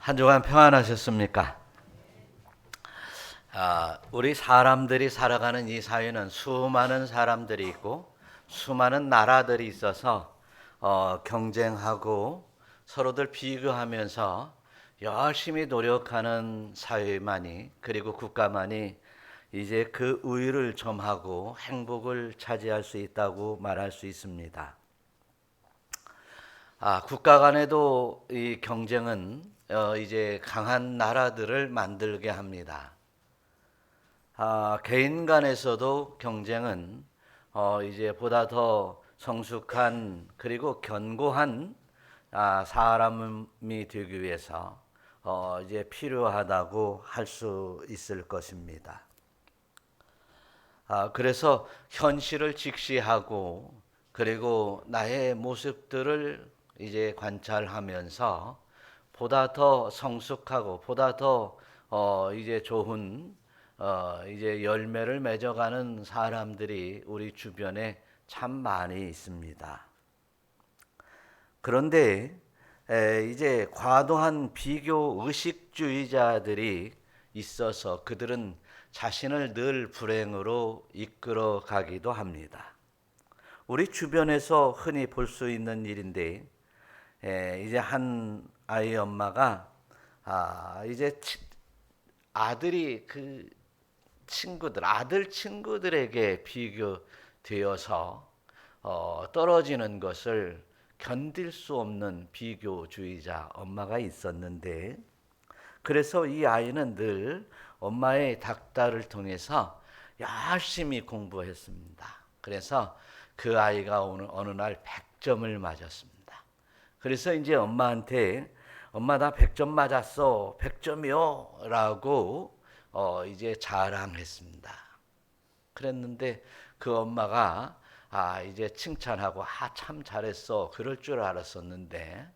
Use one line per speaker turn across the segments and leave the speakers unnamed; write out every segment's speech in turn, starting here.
한 주간 평안하셨습니까? 우리 사람들이 살아가는 이 사회는 수많은 사람들이 있고 수많은 나라들이 있어서 경쟁하고 서로들 비교하면서 열심히 노력하는 사회만이, 그리고 국가만이 이제 그 우위를 점하고 행복을 차지할 수 있다고 말할 수 있습니다. 국가 간에도 이 경쟁은 이제 강한 나라들을 만들게 합니다. 개인 간에서도 경쟁은 이제 보다 더 성숙한 그리고 견고한 사람이 되기 위해서 이제 필요하다고 할 수 있을 것입니다. 그래서 현실을 직시하고 그리고 나의 모습들을 이제 관찰하면서 보다 더 성숙하고 보다 더 이제 좋은 이제 열매를 맺어가는 사람들이 우리 주변에 참 많이 있습니다. 그런데 이제 과도한 비교 의식주의자들이 있어서 그들은 자신을 늘 불행으로 이끌어 가기도 합니다. 우리 주변에서 흔히 볼 수 있는 일인데, 이제 한 아이 엄마가 이제 아들이 그 아들 친구들에게 비교되어서 떨어지는 것을 견딜 수 없는 비교주의자 엄마가 있었는데, 그래서 이 아이는 늘 엄마의 닥달을 통해서 열심히 공부했습니다. 그래서 그 아이가 어느 날 100점을 맞았습니다. 그래서 이제 엄마한테 엄마 나 100점 맞았어. 100점이요. 라고 이제 자랑했습니다. 그랬는데 그 엄마가 이제 칭찬하고 참 잘했어. 그럴 줄 알았었는데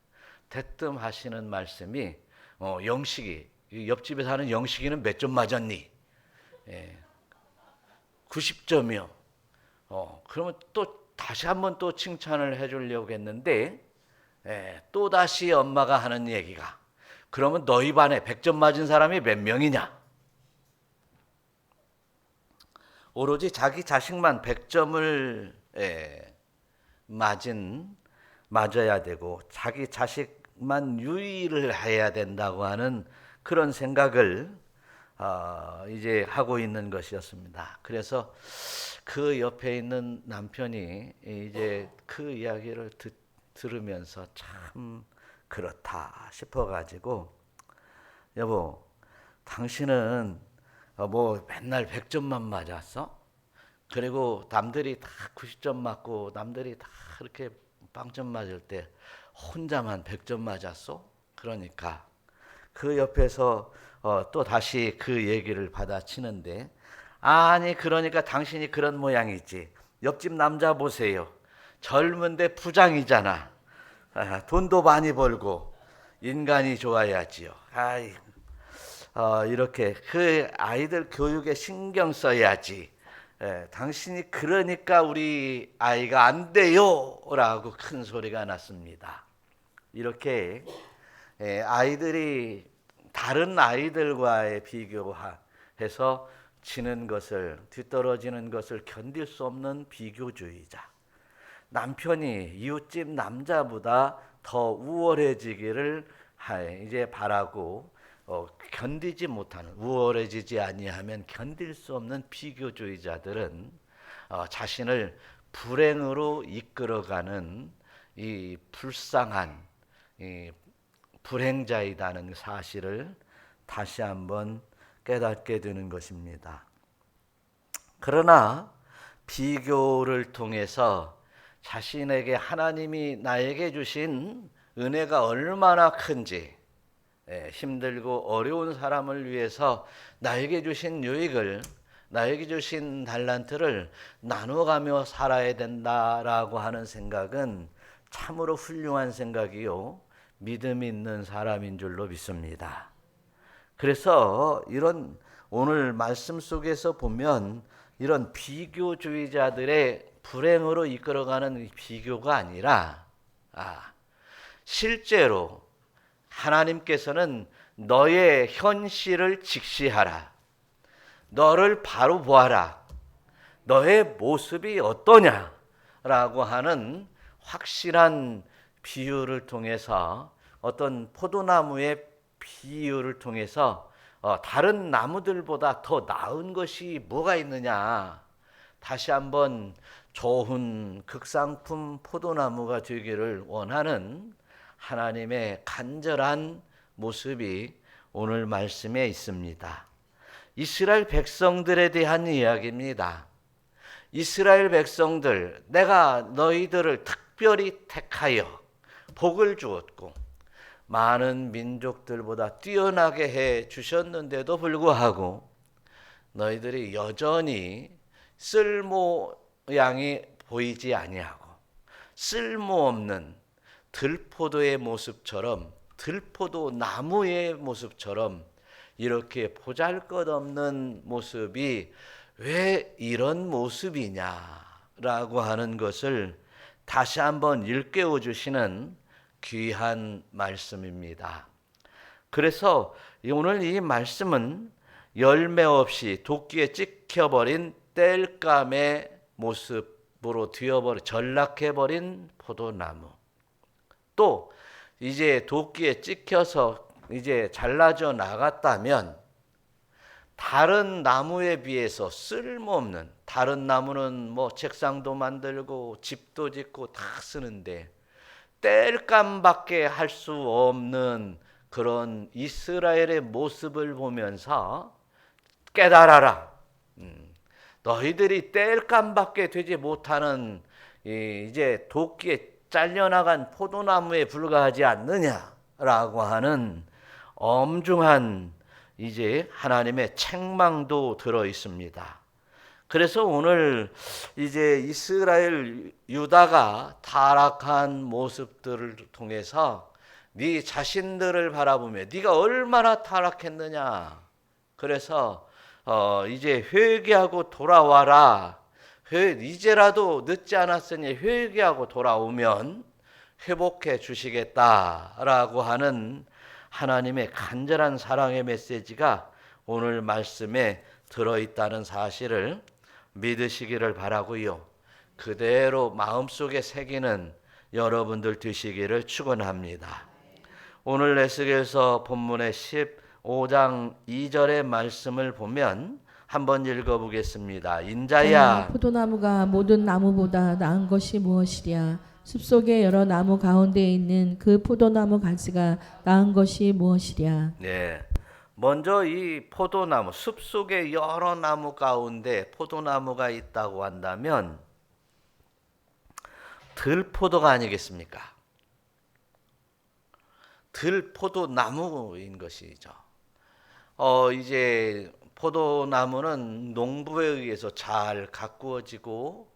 대뜸 하시는 말씀이 영식이 옆집에 사는 영식이는 몇 점 맞았니? 90점이요. 그러면 또 다시 한번 또 칭찬을 해주려고 했는데 또 다시 엄마가 하는 얘기가 그러면 너희 반에 100점 맞은 사람이 몇 명이냐? 오로지 자기 자식만 100점을 맞아야 되고 자기 자식만 유의를 해야 된다고 하는 그런 생각을 이제 하고 있는 것이었습니다. 그래서 그 옆에 있는 남편이 이제 그 이야기를 들으면서 참 그렇다 싶어가지고 여보, 당신은 뭐 맨날 100점만 맞았어? 그리고 남들이 다 90점 맞고 남들이 다 그렇게 빵점 맞을 때 혼자만 100점 맞았어? 그러니까 그 옆에서 또 다시 그 얘기를 받아치는데 아니 그러니까 당신이 그런 모양이지. 옆집 남자 보세요. 젊은데 부장이잖아. 돈도 많이 벌고 인간이 좋아야지요. 이렇게 그 아이들 교육에 신경 써야지. 당신이 그러니까 우리 아이가 안 돼요 라고 큰 소리가 났습니다. 이렇게 아이들이 다른 아이들과의 비교해서 지는 것을, 뒤떨어지는 것을 견딜 수 없는 비교주의자. 남편이 이웃집 남자보다 더 우월해지기를 이제 바라고 견디지 못하는, 우월해지지 아니하면 견딜 수 없는 비교주의자들은 자신을 불행으로 이끌어가는 이 불쌍한 이 불행자이다는 사실을 다시 한번 깨닫게 되는 것입니다. 그러나 비교를 통해서 자신에게 하나님이 나에게 주신 은혜가 얼마나 큰지, 힘들고 어려운 사람을 위해서 나에게 주신 유익을, 나에게 주신 달란트를 나눠가며 살아야 된다라고 하는 생각은 참으로 훌륭한 생각이요, 믿음이 있는 사람인 줄로 믿습니다. 그래서 이런 오늘 말씀 속에서 보면 이런 비교주의자들의 불행으로 이끌어가는 비교가 아니라 실제로 하나님께서는 너의 현실을 직시하라. 너를 바로 보아라. 너의 모습이 어떠냐라고 하는 확실한 비유를 통해서, 어떤 포도나무의 비유를 통해서 다른 나무들보다 더 나은 것이 뭐가 있느냐, 다시 한번 좋은 극상품 포도나무가 되기를 원하는 하나님의 간절한 모습이 오늘 말씀에 있습니다. 이스라엘 백성들에 대한 이야기입니다. 이스라엘 백성들, 내가 너희들을 특별히 택하여 복을 주었고 많은 민족들보다 뛰어나게 해 주셨는데도 불구하고 너희들이 여전히 쓸모양이 보이지 아니하고 쓸모없는 들포도의 모습처럼, 들포도 나무의 모습처럼 이렇게 보잘것없는 모습이 왜 이런 모습이냐라고 하는 것을 다시 한번 일깨워 주시는 귀한 말씀입니다. 그래서 오늘 이 말씀은 열매 없이 도끼에 찍혀버린 땔감의 모습으로 되어버린, 전락해버린 포도나무, 또 이제 도끼에 찍혀서 이제 잘라져 나갔다면 다른 나무에 비해서 쓸모없는, 다른 나무는 뭐 책상도 만들고 집도 짓고 다 쓰는데 땔감밖에 할 수 없는 그런 이스라엘의 모습을 보면서 깨달아라. 너희들이 땔감밖에 되지 못하는 이제 도끼에 잘려나간 포도나무에 불과하지 않느냐라고 하는 엄중한 이제 하나님의 책망도 들어 있습니다. 그래서 오늘 이제 이스라엘 유다가 타락한 모습들을 통해서 네 자신들을 바라보며 네가 얼마나 타락했느냐. 그래서 이제 회개하고 돌아와라. 이제라도 늦지 않았으니 회개하고 돌아오면 회복해 주시겠다라고 하는 하나님의 간절한 사랑의 메시지가 오늘 말씀에 들어있다는 사실을 믿으시기를 바라고요. 그대로 마음속에 새기는 여러분들 되시기를 축원합니다. 오늘 에스겔서 본문의 15장 2절의 말씀을 보면 한번 읽어보겠습니다. 인자야,
포도나무가 모든 나무보다 나은 것이 무엇이랴? 숲속의 여러 나무 가운데 있는 그 포도나무 가지가 나은 것이 무엇이랴?
네. 먼저 이 포도나무, 숲속의 여러 나무 가운데 포도나무가 있다고 한다면 들포도가 아니겠습니까? 들포도나무인 것이죠. 이제 포도나무는 농부에 의해서 잘 가꾸어지고,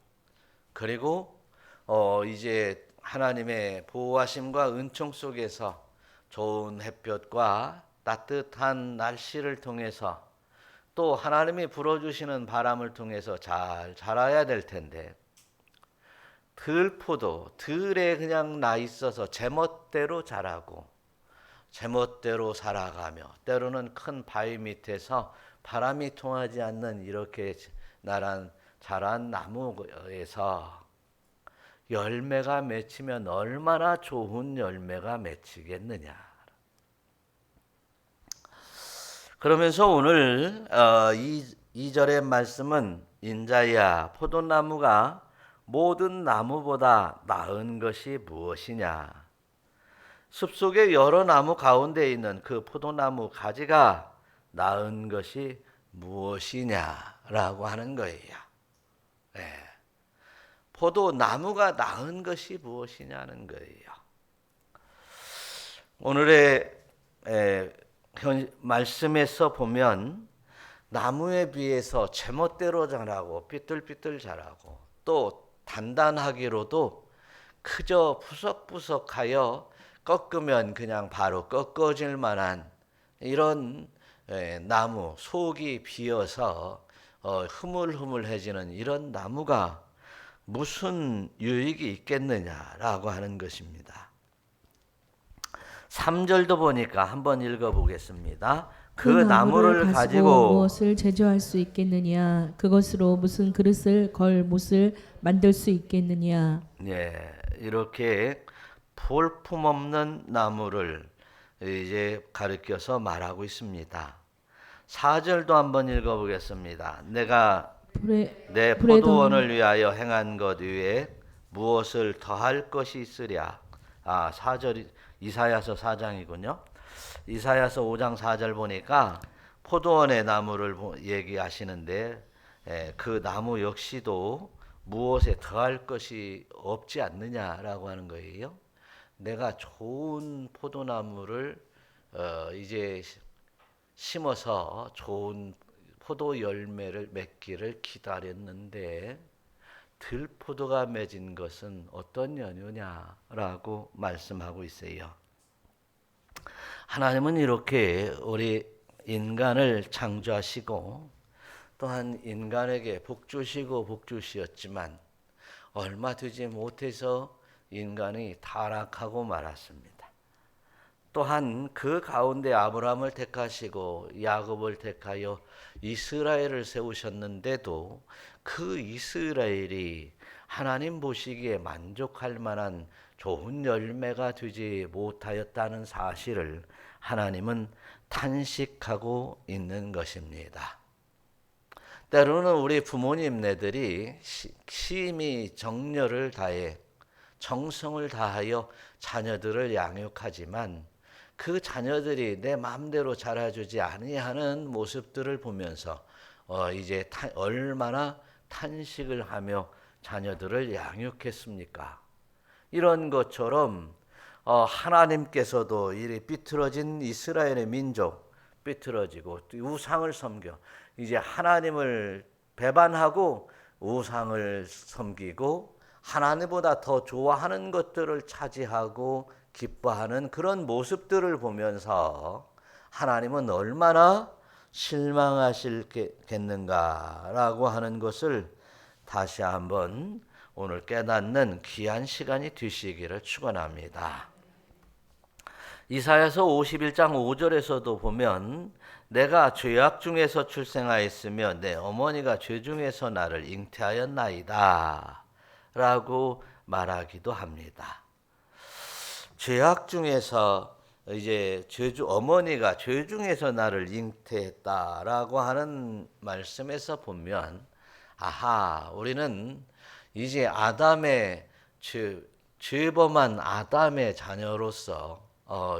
그리고 이제 하나님의 보호하심과 은총 속에서 좋은 햇볕과 따뜻한 날씨를 통해서 또 하나님이 불어주시는 바람을 통해서 잘 자라야 될 텐데, 들포도 들에 그냥 나 있어서 제멋대로 자라고 제멋대로 살아가며 때로는 큰 바위 밑에서 바람이 통하지 않는 이렇게 자란 나무에서 열매가 맺히면 얼마나 좋은 열매가 맺히겠느냐. 그러면서 오늘 2절의 말씀은 인자야, 포도나무가 모든 나무보다 나은 것이 무엇이냐. 숲속의 여러 나무 가운데 있는 그 포도나무 가지가 나은 것이 무엇이냐라고 하는 거예요. 네. 포도나무가 나은 것이 무엇이냐는 거예요. 오늘의 말씀에서 보면 나무에 비해서 제멋대로 자라고 삐뚤삐뚤 자라고 또 단단하기로도 그저 푸석푸석하여 꺾으면 그냥 바로 꺾어질 만한 이런 나무, 속이 비어서 흐물흐물해지는 이런 나무가 무슨 유익이 있겠느냐라고 하는 것입니다. 3절도 보니까 한번 읽어보겠습니다.
그 나무를 가지고 무엇을 제조할 수 있겠느냐? 그것으로 무슨 그릇을 걸 못을 만들 수 있겠느냐?
예, 이렇게 볼품없는 나무를 이제 가르쳐서 말하고 있습니다. 4절도 한번 읽어보겠습니다. 내가 내 포도원을 위하여 행한 것 위에 무엇을 더할 것이 있으랴. 4절 이사야서 4장이군요. 이사야서 5장 4절 보니까 포도원의 나무를 얘기하시는데 그 나무 역시도 무엇에 더할 것이 없지 않느냐라고 하는 거예요. 내가 좋은 포도나무를 이제 심어서 좋은 포도 열매를 맺기를 기다렸는데 들포도가 맺은 것은 어떤 연유냐라고 말씀하고 있어요. 하나님은 이렇게 우리 인간을 창조하시고 또한 인간에게 복주시고 복주시었지만 얼마 되지 못해서 인간이 타락하고 말았습니다. 또한 그 가운데 아브라함을 택하시고 야곱을 택하여 이스라엘을 세우셨는데도 그 이스라엘이 하나님 보시기에 만족할 만한 좋은 열매가 되지 못하였다는 사실을 하나님은 탄식하고 있는 것입니다. 때로는 우리 부모님네들이 심히 정열을 다해 정성을 다하여 자녀들을 양육하지만 그 자녀들이 내 마음대로 자라주지 아니하는 모습들을 보면서 이제 얼마나 탄식을 하며 자녀들을 양육했습니까? 이런 것처럼 하나님께서도 이 삐뚤어진 이스라엘의 민족 삐뚤어지고 우상을 섬겨 이제 하나님을 배반하고 우상을 섬기고 하나님보다 더 좋아하는 것들을 차지하고 기뻐하는 그런 모습들을 보면서 하나님은 얼마나 실망하실겠는가라고 하는 것을 다시 한번 오늘 깨닫는 귀한 시간이 되시기를 축원합니다. 이사야서 51장 5절에서도 보면 내가 죄악 중에서 출생하였으며 내 어머니가 죄 중에서 나를 잉태하였나이다 라고 말하기도 합니다. 죄악 중에서 이제 어머니가 죄 중에서 나를 잉태했다라고 하는 말씀에서 보면 우리는 이제 아담의 죄범한 아담의 자녀로서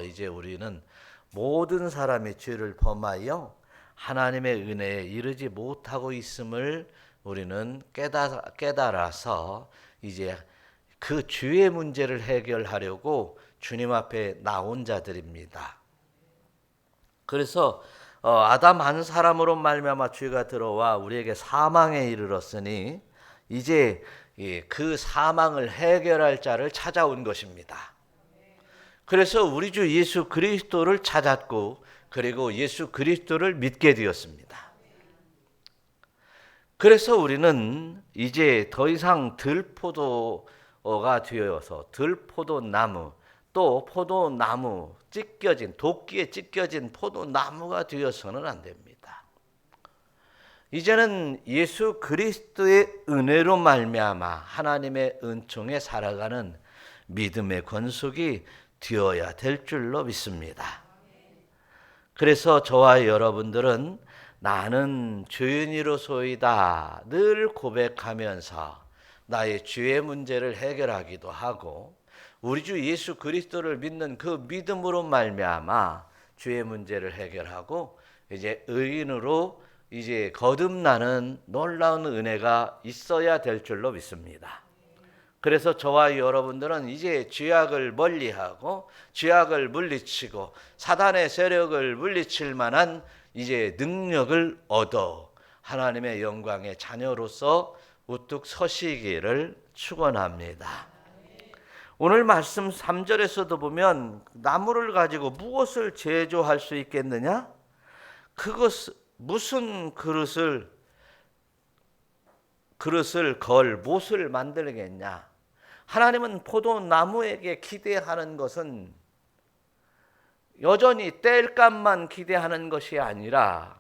이제 우리는 모든 사람이 죄를 범하여 하나님의 은혜에 이르지 못하고 있음을 우리는 깨달아서 이제 그 죄의 문제를 해결하려고 주님 앞에 나온 자들입니다. 그래서 아담 한 사람으로 말미암아 죄가 들어와 우리에게 사망에 이르렀으니 이제 그 사망을 해결할 자를 찾아온 것입니다. 그래서 우리 주 예수 그리스도를 찾았고 그리고 예수 그리스도를 믿게 되었습니다. 그래서 우리는 이제 더 이상 들포도가 되어서 들포도나무 또 포도나무 도끼에 찢겨진 포도나무가 되어서는 안 됩니다. 이제는 예수 그리스도의 은혜로 말미암아 하나님의 은총에 살아가는 믿음의 권속이 되어야 될 줄로 믿습니다. 그래서 저와 여러분들은 나는 죄인이로소이다 늘 고백하면서 나의 죄의 문제를 해결하기도 하고 우리 주 예수 그리스도를 믿는 그 믿음으로 말미암아 죄의 문제를 해결하고 이제 의인으로 이제 거듭나는 놀라운 은혜가 있어야 될 줄로 믿습니다. 그래서 저와 여러분들은 이제 죄악을 멀리하고 죄악을 물리치고 사단의 세력을 물리칠 만한 이제 능력을 얻어 하나님의 영광의 자녀로서 우뚝 서시기를 축원합니다. 오늘 말씀 3절에서도 보면 나무를 가지고 무엇을 제조할 수 있겠느냐? 그것 무슨 그릇을 걸 못을 만들겠냐? 하나님은 포도나무에게 기대하는 것은 여전히 땔감만 기대하는 것이 아니라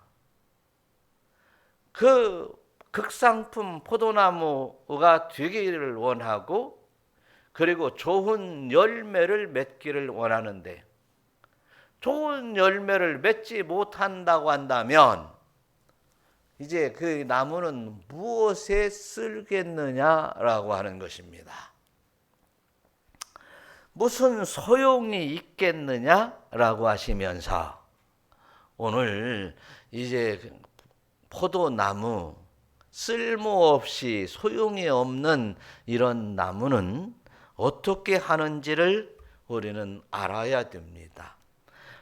그 극상품 포도나무가 되기를 원하고 그리고 좋은 열매를 맺기를 원하는데 좋은 열매를 맺지 못한다고 한다면 이제 그 나무는 무엇에 쓸겠느냐라고 하는 것입니다. 무슨 소용이 있겠느냐라고 하시면서 오늘 이제 포도나무 쓸모없이 소용이 없는 이런 나무는 어떻게 하는지를 우리는 알아야 됩니다.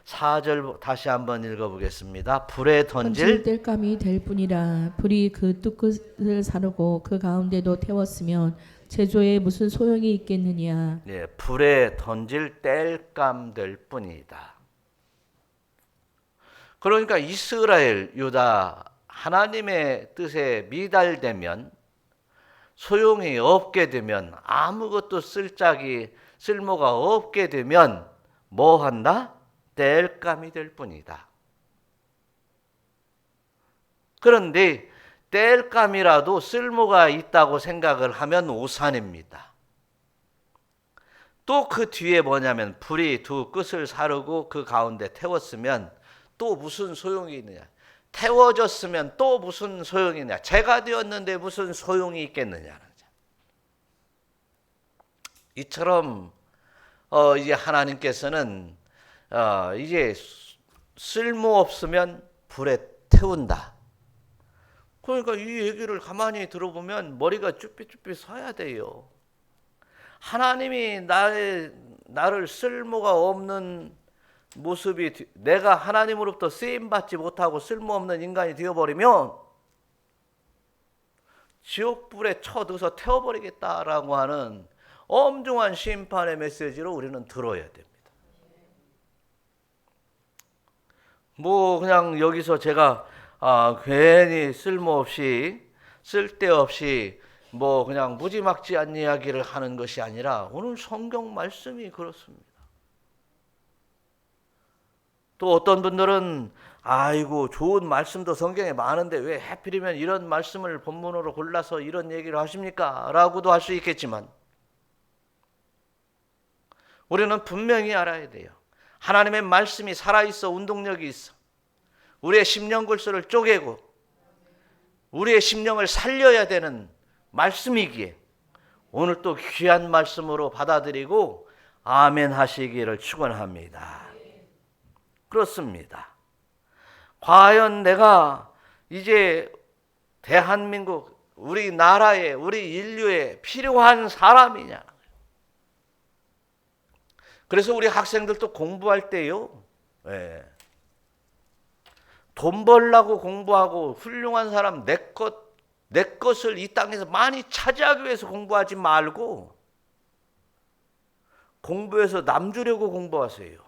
4절 다시 한번 읽어보겠습니다. 불에 던질
땔감이 될 뿐이라 불이 그 뚝끝을 사르고 그 가운데도 태웠으면 제조에 무슨 소용이 있겠느냐.
네, 불에 던질 땔감 될 뿐이다. 그러니까 이스라엘, 유다 하나님의 뜻에 미달되면 소용이 없게 되면 아무것도 쓸모가 없게 되면 뭐 한다? 땔감이 될 뿐이다. 그런데 땔감이라도 쓸모가 있다고 생각을 하면 오산입니다. 또 그 뒤에 뭐냐면 불이 두 끝을 사르고 그 가운데 태웠으면 또 무슨 소용이 있느냐. 태워졌으면 또 무슨 소용이 있느냐. 재가 되었는데 무슨 소용이 있겠느냐. 이처럼 이제 하나님께서는 이제 쓸모없으면 불에 태운다. 그러니까 이 얘기를 가만히 들어보면 머리가 쭈삣쭈삣 서야 돼요. 하나님이 나를 쓸모가 없는 모습이 내가 하나님으로부터 쓰임받지 못하고 쓸모없는 인간이 되어버리면 지옥불에 쳐넣어서 태워버리겠다라고 하는 엄중한 심판의 메시지로 우리는 들어야 됩니다. 뭐 그냥 여기서 제가 괜히 쓸데없이 뭐 그냥 무지막지한 이야기를 하는 것이 아니라 오늘 성경 말씀이 그렇습니다. 또 어떤 분들은 아이고 좋은 말씀도 성경에 많은데 왜 하필이면 이런 말씀을 본문으로 골라서 이런 얘기를 하십니까? 라고도 할 수 있겠지만 우리는 분명히 알아야 돼요. 하나님의 말씀이 살아있어 운동력이 있어. 우리의 심령 골수를 쪼개고 우리의 심령을 살려야 되는 말씀이기에 오늘 또 귀한 말씀으로 받아들이고 아멘 하시기를 축원합니다. 그렇습니다. 과연 내가 이제 대한민국 우리 나라에 우리 인류에 필요한 사람이냐. 그래서 우리 학생들도 공부할 때요. 돈 벌려고 공부하고 훌륭한 사람 내 것을 이 땅에서 많이 차지하기 위해서 공부하지 말고 공부해서 남 주려고 공부하세요.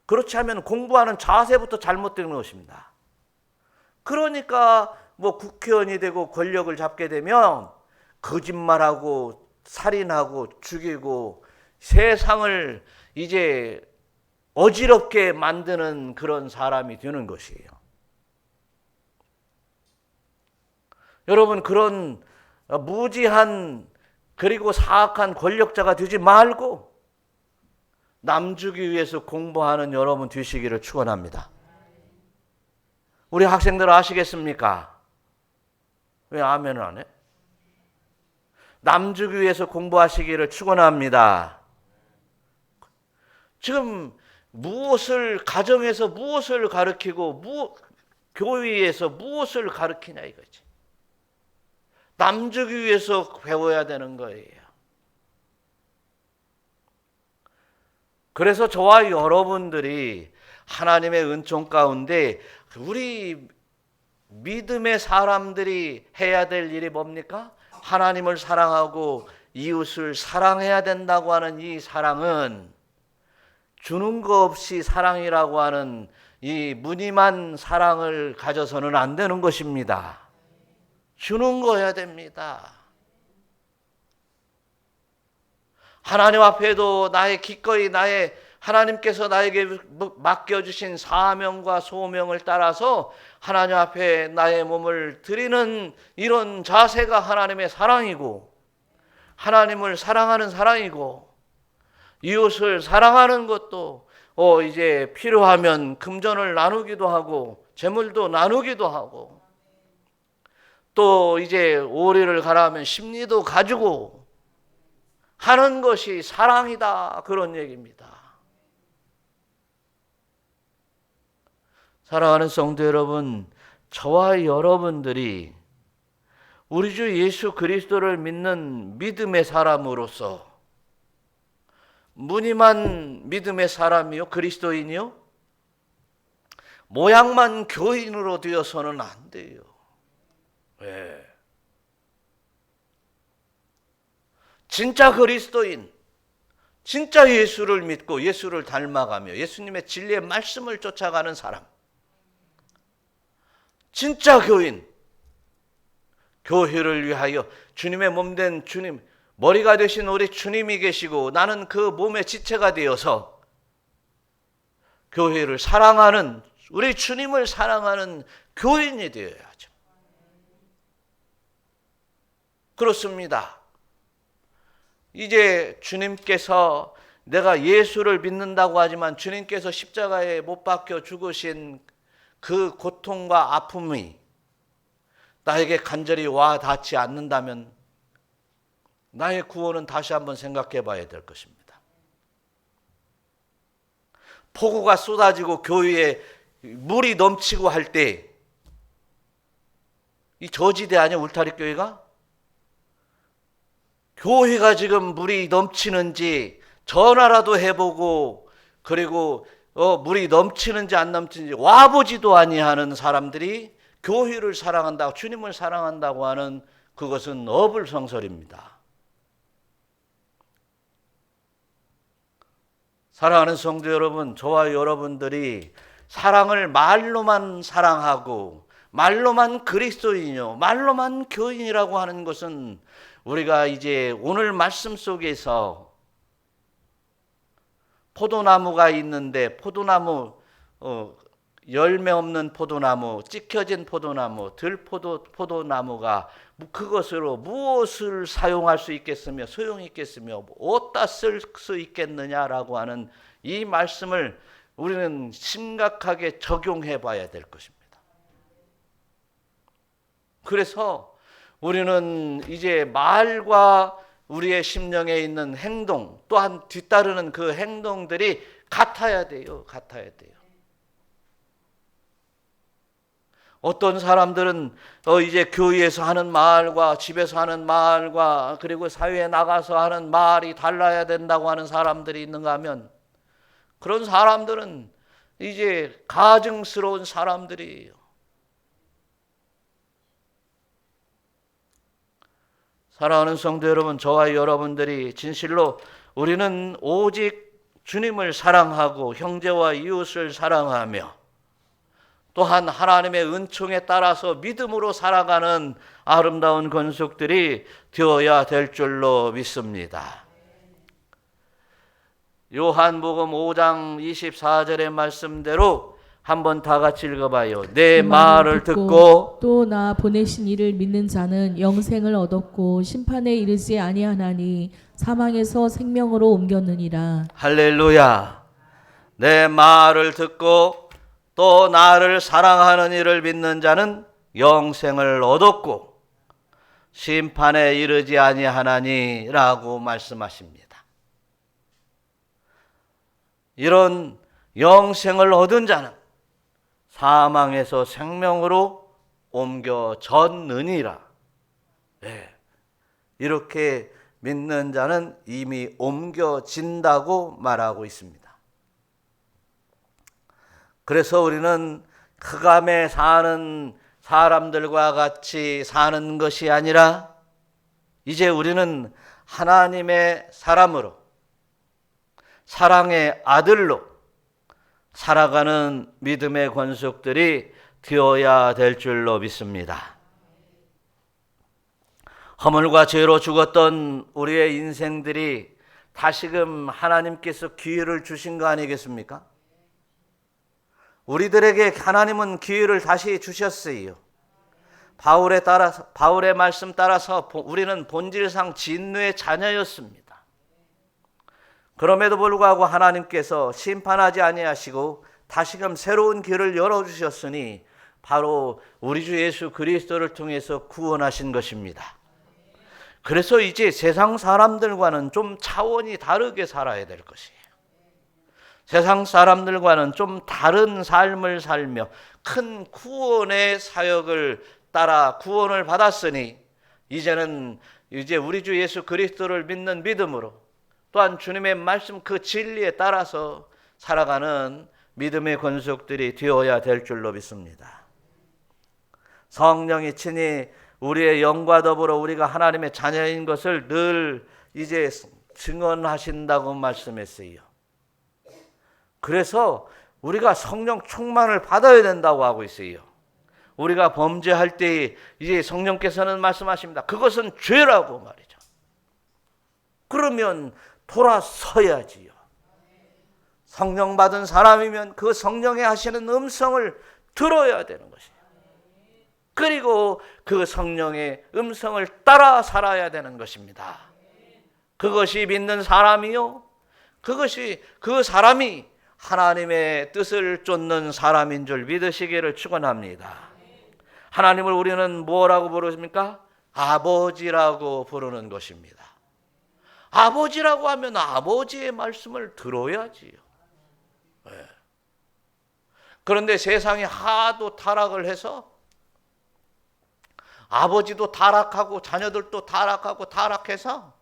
그렇지 않으면 공부하는 자세부터 잘못된 것입니다. 그러니까 뭐 국회의원이 되고 권력을 잡게 되면 거짓말하고 살인하고 죽이고 세상을 이제 어지럽게 만드는 그런 사람이 되는 것이에요. 여러분 그런 무지한 그리고 사악한 권력자가 되지 말고 남 주기 위해서 공부하는 여러분 되시기를 축원합니다. 우리 학생들 아시겠습니까? 왜 아멘을 안 해? 남 주기 위해서 공부하시기를 축원합니다. 지금 가정에서 무엇을 가르치고 교회에서 무엇을 가르치냐 이거지. 남 주기 위해서 배워야 되는 거예요. 그래서 저와 여러분들이 하나님의 은총 가운데 우리 믿음의 사람들이 해야 될 일이 뭡니까? 하나님을 사랑하고 이웃을 사랑해야 된다고 하는 이 사랑은 주는 거 없이 사랑이라고 하는 이 무늬만 사랑을 가져서는 안 되는 것입니다. 주는 거 해야 됩니다. 하나님 앞에도 기꺼이 나의 하나님께서 나에게 맡겨주신 사명과 소명을 따라서 하나님 앞에 나의 몸을 드리는 이런 자세가 하나님의 사랑이고, 하나님을 사랑하는 사랑이고, 이웃을 사랑하는 것도 이제 필요하면 금전을 나누기도 하고 재물도 나누기도 하고, 또 이제 오리를 가라하면 심리도 가지고 하는 것이 사랑이다, 그런 얘기입니다. 사랑하는 성도 여러분, 저와 여러분들이 우리 주 예수 그리스도를 믿는 믿음의 사람으로서, 무늬만 믿음의 사람이요, 그리스도인이요, 모양만 교인으로 되어서는 안 돼요. 왜? 진짜 그리스도인, 진짜 예수를 믿고 예수를 닮아가며 예수님의 진리의 말씀을 쫓아가는 사람, 진짜 교인, 교회를 위하여 주님의 몸된 주님, 머리가 되신 우리 주님이 계시고 나는 그 몸의 지체가 되어서 교회를 사랑하는, 우리 주님을 사랑하는 교인이 되어야죠. 그렇습니다. 이제 주님께서, 내가 예수를 믿는다고 하지만 주님께서 십자가에 못 박혀 죽으신 그 고통과 아픔이 나에게 간절히 와 닿지 않는다면 나의 구원은 다시 한번 생각해 봐야 될 것입니다. 폭우가 쏟아지고 교회에 물이 넘치고 할 때, 이 저지대 아니야, 울타리 교회가? 교회가 지금 물이 넘치는지 전화라도 해보고, 그리고 물이 넘치는지 안 넘치는지 와보지도 아니하는 사람들이 교회를 사랑한다고, 주님을 사랑한다고 하는, 그것은 어불성설입니다. 사랑하는 성도 여러분, 저와 여러분들이 사랑을 말로만 사랑하고 말로만 그리스도인이요, 말로만 교인이라고 하는 것은, 우리가 이제 오늘 말씀 속에서 포도나무가 있는데, 포도나무, 열매 없는 포도나무, 찍혀진 포도나무, 포도나무가 그것으로 무엇을 사용할 수 있겠으며 소용이 있겠으며 어디다 쓸 수 있겠느냐라고 하는 이 말씀을 우리는 심각하게 적용해 봐야 될 것입니다. 그래서 우리는 이제 말과 우리의 심령에 있는 행동, 또한 뒤따르는 그 행동들이 같아야 돼요. 같아야 돼요. 어떤 사람들은 이제 교회에서 하는 말과 집에서 하는 말과 그리고 사회에 나가서 하는 말이 달라야 된다고 하는 사람들이 있는가 하면, 그런 사람들은 이제 가증스러운 사람들이에요. 사랑하는 성도 여러분, 저와 여러분들이 진실로 우리는 오직 주님을 사랑하고 형제와 이웃을 사랑하며 또한 하나님의 은총에 따라서 믿음으로 살아가는 아름다운 권속들이 되어야 될 줄로 믿습니다. 요한복음 5장 24절의 말씀대로 한번 다 같이 읽어봐요. 내 말을 듣고
또 나 보내신 이를 믿는 자는 영생을 얻었고 심판에 이르지 아니하나니 사망에서 생명으로 옮겼느니라.
할렐루야. 내 말을 듣고 또 나를 사랑하는 이를 믿는 자는 영생을 얻었고 심판에 이르지 아니하나니라고 말씀하십니다. 이런 영생을 얻은 자는 사망에서 생명으로 옮겨졌느니라. 네. 이렇게 믿는 자는 이미 옮겨진다고 말하고 있습니다. 그래서 우리는 흑암에 사는 사람들과 같이 사는 것이 아니라 이제 우리는 하나님의 사람으로, 사랑의 아들로 살아가는 믿음의 권속들이 되어야 될 줄로 믿습니다. 허물과 죄로 죽었던 우리의 인생들이 다시금 하나님께서 기회를 주신 거 아니겠습니까? 우리들에게 하나님은 기회를 다시 주셨어요. 바울의 말씀 따라서 우리는 본질상 진노의 자녀였습니다. 그럼에도 불구하고 하나님께서 심판하지 아니하시고 다시금 새로운 길을 열어주셨으니 바로 우리 주 예수 그리스도를 통해서 구원하신 것입니다. 그래서 이제 세상 사람들과는 좀 차원이 다르게 살아야 될 것이에요. 세상 사람들과는 좀 다른 삶을 살며 큰 구원의 사역을 따라 구원을 받았으니 이제 우리 주 예수 그리스도를 믿는 믿음으로 또한 주님의 말씀 그 진리에 따라서 살아가는 믿음의 권속들이 되어야 될 줄로 믿습니다. 성령이 친히 우리의 영과 더불어 우리가 하나님의 자녀인 것을 늘 이제 증언하신다고 말씀했어요. 그래서 우리가 성령 충만을 받아야 된다고 하고 있어요. 우리가 범죄할 때 이제 성령께서는 말씀하십니다. 그것은 죄라고 말이죠. 그러면 돌아서야지요. 성령 받은 사람이면 그 성령이 하시는 음성을 들어야 되는 것이에요. 그리고 그 성령의 음성을 따라 살아야 되는 것입니다. 그것이 믿는 사람이요. 그 사람이 하나님의 뜻을 쫓는 사람인 줄 믿으시기를 축원합니다. 하나님을 우리는 뭐라고 부르십니까? 아버지라고 부르는 것입니다. 아버지라고 하면 아버지의 말씀을 들어야지요. 네. 그런데 세상이 하도 타락을 해서 아버지도 타락하고 자녀들도 타락해서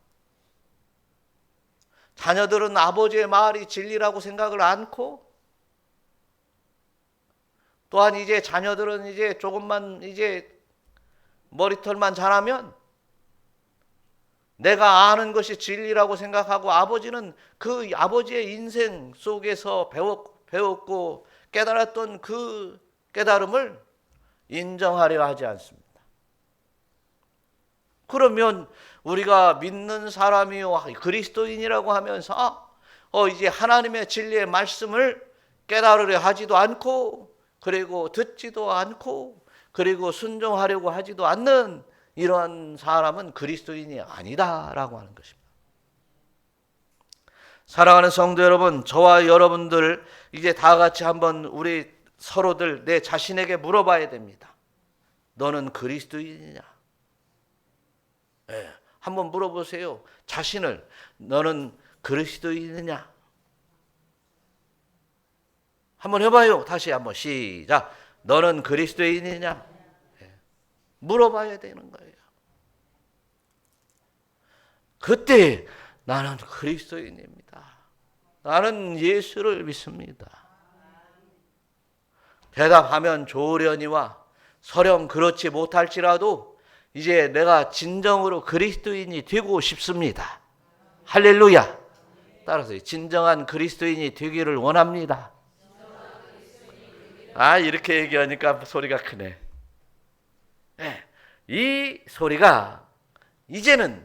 자녀들은 아버지의 말이 진리라고 생각을 않고 또한 이제 자녀들은 이제 조금만 이제 머리털만 자라면 내가 아는 것이 진리라고 생각하고 아버지는 그 아버지의 인생 속에서 배웠고 깨달았던 그 깨달음을 인정하려 하지 않습니다. 그러면 우리가 믿는 사람이요 그리스도인이라고 하면서 이제 하나님의 진리의 말씀을 깨달으려 하지도 않고 그리고 듣지도 않고 그리고 순종하려고 하지도 않는 이러한 사람은 그리스도인이 아니다라고 하는 것입니다. 사랑하는 성도 여러분, 저와 여러분들 이제 다 같이 한번 우리 서로들 내 자신에게 물어봐야 됩니다. 너는 그리스도인이냐? 네, 한번 물어보세요. 자신을. 너는 그리스도인이냐? 한번 해봐요. 다시 한번 시작. 너는 그리스도인이냐? 네, 물어봐야 되는 거예요. 그때 나는 그리스도인입니다. 나는 예수를 믿습니다. 대답하면 좋으려니와 설령 그렇지 못할지라도 이제 내가 진정으로 그리스도인이 되고 싶습니다. 할렐루야. 따라서 진정한 그리스도인이 되기를 원합니다. 이렇게 얘기하니까 소리가 크네. 네, 이 소리가 이제는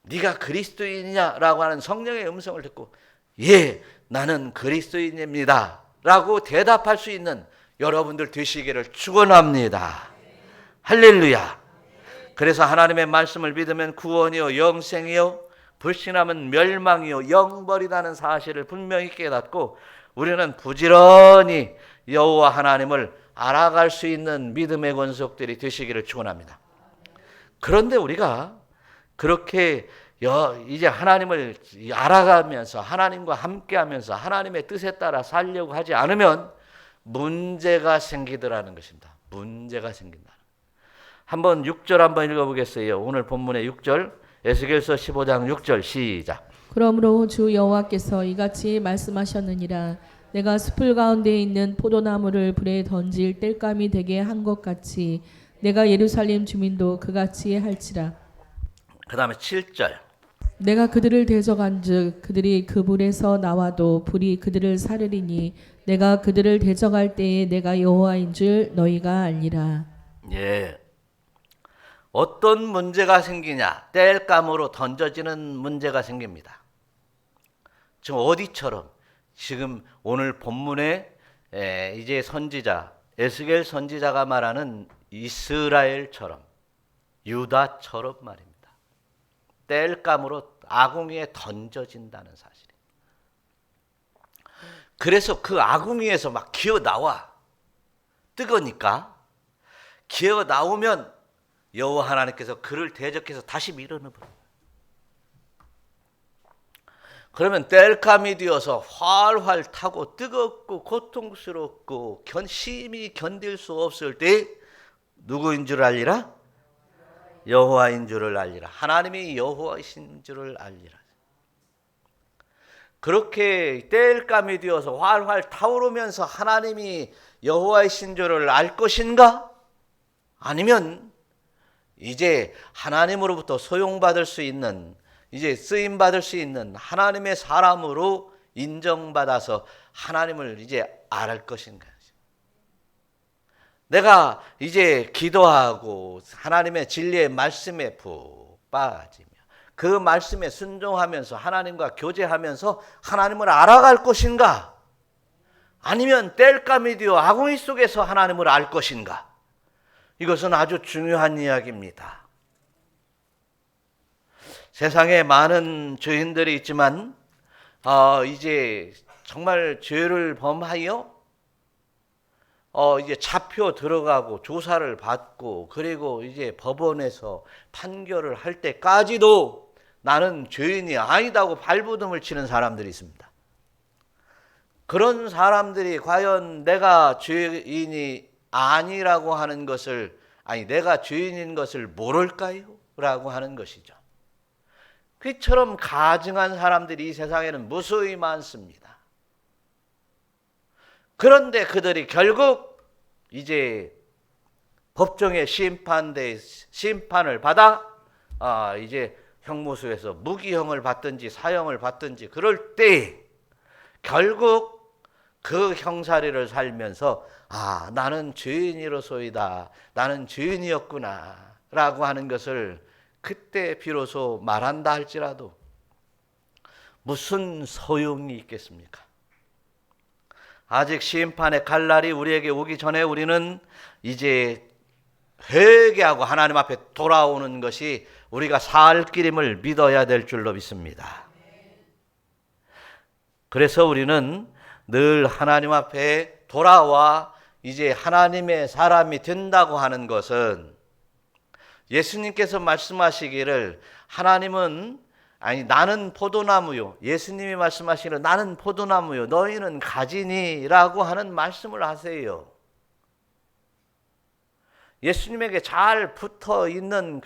네가 그리스도인이냐라고 하는 성령의 음성을 듣고 예, 나는 그리스도인입니다 라고 대답할 수 있는 여러분들 되시기를 축원합니다. 할렐루야. 그래서 하나님의 말씀을 믿으면 구원이요 영생이요 불신하면 멸망이요 영벌이라는 사실을 분명히 깨닫고 우리는 부지런히 여호와 하나님을 알아갈 수 있는 믿음의 권속들이 되시기를 축원합니다. 그런데 우리가 그렇게 이제 하나님을 알아가면서 하나님과 함께하면서 하나님의 뜻에 따라 살려고 하지 않으면 문제가 생기더라는 것입니다. 문제가 생긴다. 한번 6절 한번 읽어보겠어요. 오늘 본문의 6절 에스겔서 15장 6절 시작.
그러므로 주 여호와께서 이같이 말씀하셨느니라. 내가 숲을 가운데 있는 포도나무를 불에 던질 땔감이 되게 한 것 같이 내가 예루살렘 주민도 그같이 할지라.
그 다음에 7절.
내가 그들을 대적한즉 그들이 그 불에서 나와도 불이 그들을 사르리니 내가 그들을 대적할 때에 내가 여호와인 줄 너희가 알리라.
예. 어떤 문제가 생기냐? 땔감으로 던져지는 문제가 생깁니다. 지금 어디처럼 지금 오늘 본문에 이제 선지자 에스겔 선지자가 말하는 이스라엘처럼 유다처럼 말입니다. 땔감으로 아궁이에 던져진다는 사실. 그래서 그 아궁이에서 막 기어 나와. 뜨거니까 기어 나오면 여호와 하나님께서 그를 대적해서 다시 밀어넣어버려요. 그러면 땔감이 되어서 활활 타고 뜨겁고 고통스럽고 심히 견딜 수 없을 때 누구인 줄 알리라? 여호와인 줄을 알리라. 하나님이 여호와이신 줄을 알리라. 그렇게 땔감이 되어서 활활 타오르면서 하나님이 여호와이신 줄을 알 것인가? 아니면 이제 하나님으로부터 소용받을 수 있는, 이제 쓰임받을 수 있는 하나님의 사람으로 인정받아서 하나님을 이제 알 것인가? 내가 이제 기도하고 하나님의 진리의 말씀에 푹 빠지며 그 말씀에 순종하면서 하나님과 교제하면서 하나님을 알아갈 것인가? 아니면 땔감이 되어 아궁이 속에서 하나님을 알 것인가? 이것은 아주 중요한 이야기입니다. 세상에 많은 죄인들이 있지만 이제 정말 죄를 범하여 이제 잡혀 들어가고 조사를 받고 그리고 이제 법원에서 판결을 할 때까지도 나는 죄인이 아니다고 발버둥을 치는 사람들이 있습니다. 그런 사람들이 과연 내가 죄인이 아니라고 하는 것을, 아니 내가 죄인인 것을 모를까요? 라고 하는 것이죠. 그처럼 가증한 사람들이 이 세상에는 무수히 많습니다. 그런데 그들이 결국 이제 법정의 심판을 받아 이제 형무소에서 무기형을 받든지 사형을 받든지 그럴 때 결국 그 형사리를 살면서 나는 죄인이로소이다, 나는 죄인이었구나 라고 하는 것을 그때 비로소 말한다 할지라도 무슨 소용이 있겠습니까? 아직 심판의 칼날이 우리에게 오기 전에 우리는 이제 회개하고 하나님 앞에 돌아오는 것이 우리가 살 길임을 믿어야 될 줄로 믿습니다. 그래서 우리는 늘 하나님 앞에 돌아와 이제 하나님의 사람이 된다고 하는 것은 예수님께서 말씀하시기를 나는 포도나무요. 예수님이 말씀하시기를 나는 포도나무요. 너희는 가지니라고 하는 말씀을 하세요. 예수님에게 잘 붙어 있는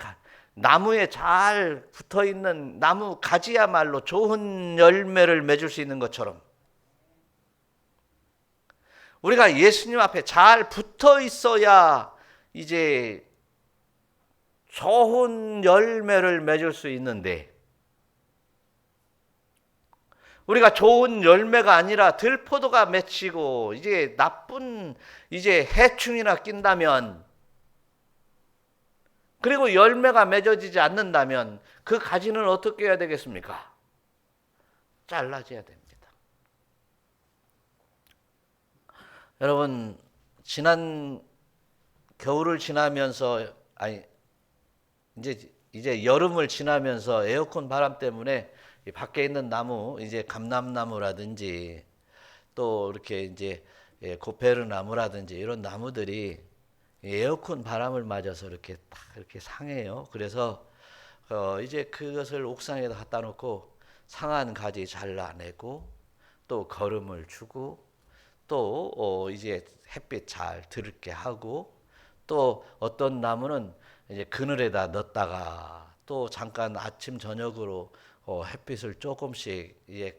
나무에 잘 붙어 있는 나무 가지야말로 좋은 열매를 맺을 수 있는 것처럼 우리가 예수님 앞에 잘 붙어 있어야 이제 좋은 열매를 맺을 수 있는데 우리가 좋은 열매가 아니라 들포도가 맺히고 이제 나쁜 이제 해충이나 낀다면 그리고 열매가 맺어지지 않는다면 그 가지는 어떻게 해야 되겠습니까? 잘라져야 됩니다. 여러분 지난 겨울을 지나면서 이제 여름을 지나면서 에어컨 바람 때문에 밖에 있는 나무 이제 감람나무라든지 또 이렇게 이제 고페르 나무라든지 이런 나무들이 에어컨 바람을 맞아서 이렇게 딱 이렇게 상해요. 그래서 이제 그것을 옥상에다 갖다 놓고 상한 가지 잘라내고 또 거름을 주고 또 이제 햇빛 잘 들게 하고 또 어떤 나무는 이제 그늘에다 넣었다가 또 잠깐 아침 저녁으로 햇빛을 조금씩 이제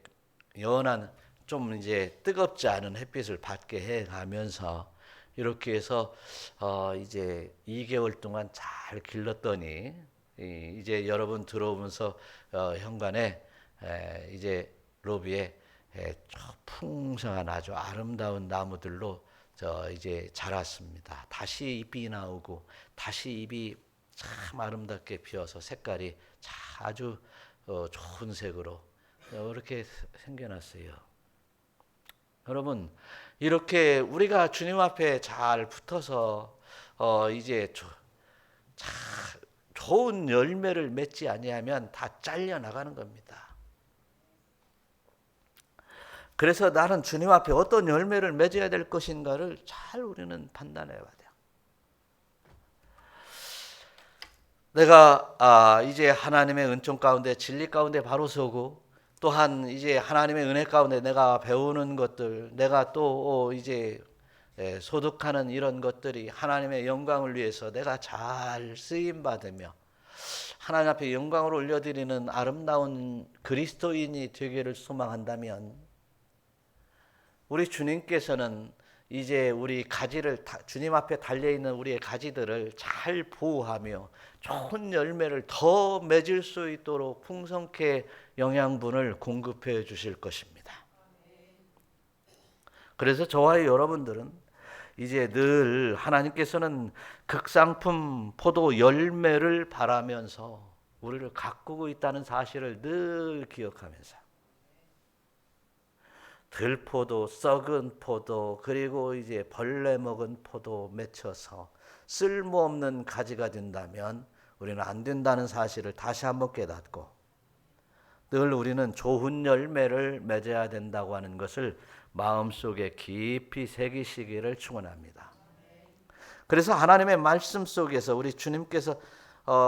연한 좀 이제 뜨겁지 않은 햇빛을 받게 해 가면서 이렇게 해서 이제 2개월 동안 잘 길렀더니 이제 여러분 들어오면서 현관에 이제 로비에 풍성한 아주 아름다운 나무들로 이제 자랐습니다. 다시 잎이 나오고 다시 잎이 참 아름답게 피어서 색깔이 아주 좋은 색으로 이렇게 생겨났어요. 여러분, 이렇게 우리가 주님 앞에 잘 붙어서 이제 좋은 열매를 맺지 아니하면 다 잘려 나가는 겁니다. 그래서 나는 주님 앞에 어떤 열매를 맺어야 될 것인가를 잘 우리는 판단해야 돼요. 내가 이제 하나님의 은총 가운데 진리 가운데 바로 서고 또한 이제 하나님의 은혜 가운데 내가 배우는 것들 내가 또 이제 소득하는 이런 것들이 하나님의 영광을 위해서 내가 잘 쓰임 받으며 하나님 앞에 영광을 올려드리는 아름다운 그리스도인이 되기를 소망한다면 우리 주님께서는 이제 우리 가지를 주님 앞에 달려있는 우리의 가지들을 잘 보호하며 좋은 열매를 더 맺을 수 있도록 풍성케 영양분을 공급해 주실 것입니다. 그래서 저와 여러분들은 이제 늘 하나님께서는 극상품 포도 열매를 바라면서 우리를 가꾸고 있다는 사실을 늘 기억하면서 들포도, 썩은 포도, 그리고 이제 벌레 먹은 포도 맺혀서 쓸모없는 가지가 된다면 우리는 안 된다는 사실을 다시 한번 깨닫고 늘 우리는 좋은 열매를 맺어야 된다고 하는 것을 마음속에 깊이 새기시기를 축원합니다. 그래서 하나님의 말씀 속에서 우리 주님께서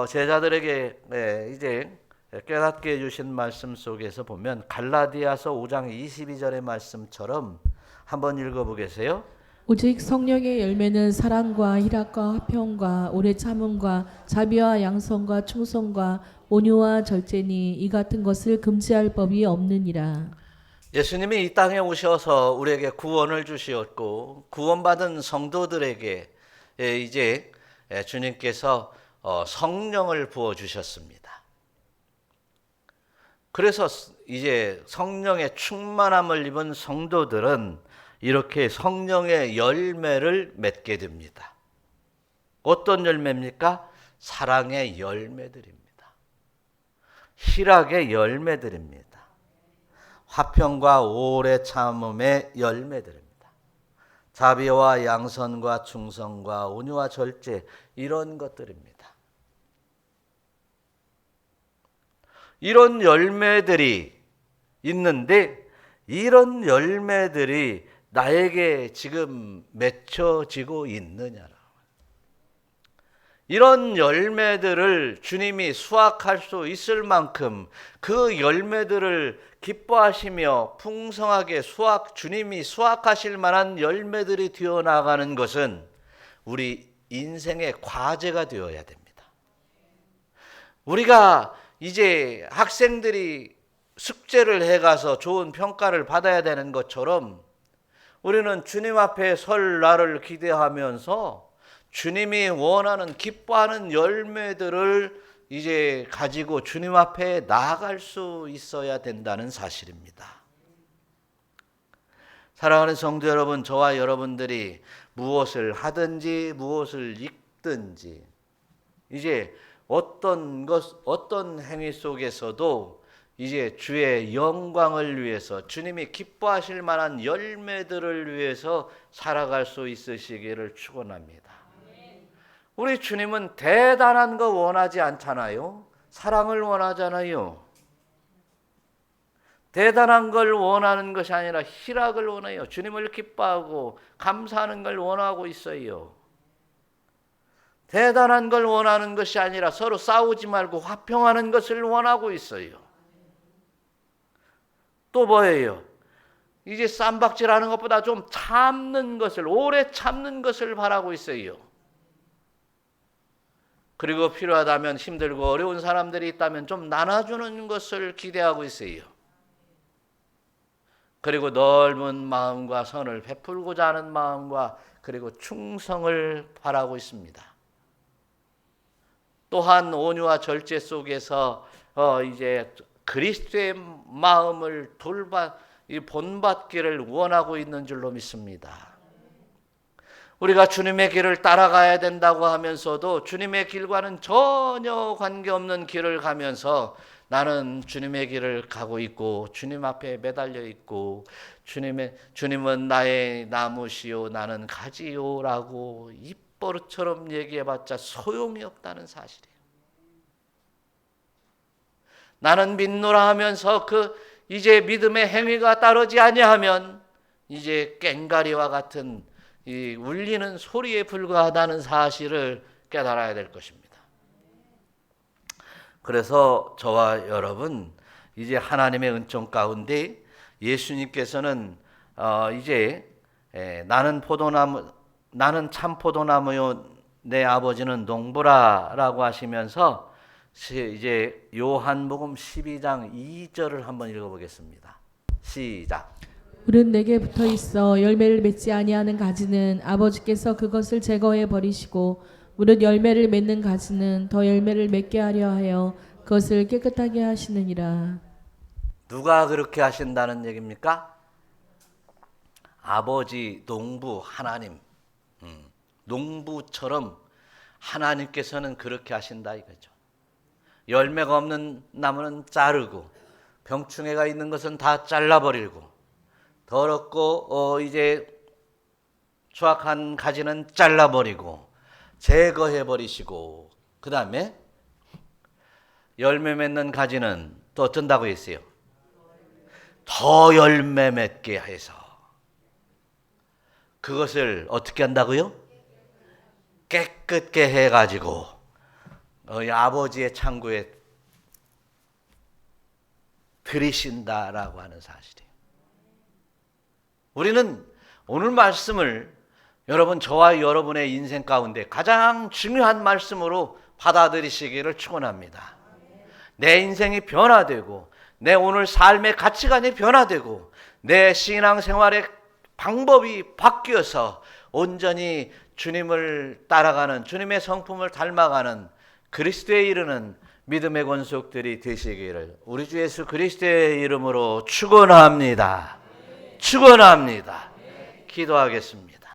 제자들에게 이제 깨닫게 해주신 말씀 속에서 보면 갈라디아서 5장 22절의 말씀처럼 한번 읽어보겠어요?
오직 성령의 열매는 사랑과 희락과 화평과 오래 참음과 자비와 양선과 충성과 온유와 절제니 이 같은 것을 금지할 법이 없느니라.
예수님이 이 땅에 오셔서 우리에게 구원을 주시었고 구원받은 성도들에게 이제 주님께서 성령을 부어 주셨습니다. 그래서 이제 성령의 충만함을 입은 성도들은 이렇게 성령의 열매를 맺게 됩니다. 어떤 열매입니까? 사랑의 열매들입니다. 희락의 열매들입니다. 화평과 오래 참음의 열매들입니다. 자비와 양선과 충성과 온유와 절제 이런 것들입니다. 이런 열매들이 있는데 이런 열매들이 나에게 지금 맺혀지고 있느냐라. 이런 열매들을 주님이 수확할 수 있을 만큼 그 열매들을 기뻐하시며 풍성하게 주님이 수확하실 만한 열매들이 되어 나가는 것은 우리 인생의 과제가 되어야 됩니다. 우리가 이제 학생들이 숙제를 해가서 좋은 평가를 받아야 되는 것처럼 우리는 주님 앞에 설 날을 기대하면서 주님이 원하는 기뻐하는 열매들을 이제 가지고 주님 앞에 나아갈 수 있어야 된다는 사실입니다. 사랑하는 성도 여러분, 저와 여러분들이 무엇을 하든지 무엇을 읽든지 이제 어떤 행위 속에서도 이제 주의 영광을 위해서 주님이 기뻐하실 만한 열매들을 위해서 살아갈 수 있으시기를 축원합니다. 우리 주님은 대단한 거 원하지 않잖아요. 사랑을 원하잖아요. 대단한 걸 원하는 것이 아니라 희락을 원해요. 주님을 기뻐하고 감사하는 걸 원하고 있어요. 대단한 걸 원하는 것이 아니라 서로 싸우지 말고 화평하는 것을 원하고 있어요. 또 뭐예요? 이제 쌈박질하는 것보다 좀 참는 것을, 오래 참는 것을 바라고 있어요. 그리고 필요하다면 힘들고 어려운 사람들이 있다면 좀 나눠주는 것을 기대하고 있어요. 그리고 넓은 마음과 선을 베풀고자 하는 마음과 그리고 충성을 바라고 있습니다. 또한 온유와 절제 속에서 이제 그리스도의 마음을 본받기를 원하고 있는 줄로 믿습니다. 우리가 주님의 길을 따라가야 된다고 하면서도 주님의 길과는 전혀 관계없는 길을 가면서 나는 주님의 길을 가고 있고 주님 앞에 매달려 있고 주님은 나의 나무시요 나는 가지요라고 입버릇처럼 얘기해봤자 소용이 없다는 사실이에요. 나는 믿노라 하면서 이제 믿음의 행위가 따르지 아니하면 이제 꽹가리와 같은 이 울리는 소리에 불과하다는 사실을 깨달아야 될 것입니다. 그래서 저와 여러분 이제 하나님의 은총 가운데 예수님께서는 이제 나는 참 포도나무요 내 아버지는 농부라라고 하시면서 이제 요한복음 12장 2절을 한번 읽어보겠습니다. 시작.
물은 내게 붙어 있어 열매를 맺지 아니하는 가지는 아버지께서 그것을 제거해 버리시고 무릇 열매를 맺는 가지는 더 열매를 맺게 하려 하여 그것을 깨끗하게 하시느니라.
누가 그렇게 하신다는 얘기입니까? 아버지, 농부, 하나님. 농부처럼 하나님께서는 그렇게 하신다 이거죠. 열매가 없는 나무는 자르고 병충해가 있는 것은 다 잘라버리고 더럽고 이제 추악한 가지는 잘라버리고 제거해버리시고 그 다음에 열매 맺는 가지는 또 어쩐다고 했어요? 더 열매 맺게 해서 그것을 어떻게 한다고요? 깨끗게 해가지고 아버지의 창고에 들이신다라고 하는 사실이에요. 우리는 오늘 말씀을 여러분 저와 여러분의 인생 가운데 가장 중요한 말씀으로 받아들이시기를 축원합니다. 내 인생이 변화되고 내 오늘 삶의 가치관이 변화되고 내 신앙생활의 방법이 바뀌어서 온전히 주님을 따라가는 주님의 성품을 닮아가는 그리스도에 이르는 믿음의 권속들이 되시기를 우리 주 예수 그리스도의 이름으로 축원합니다. 축원합니다. 기도하겠습니다.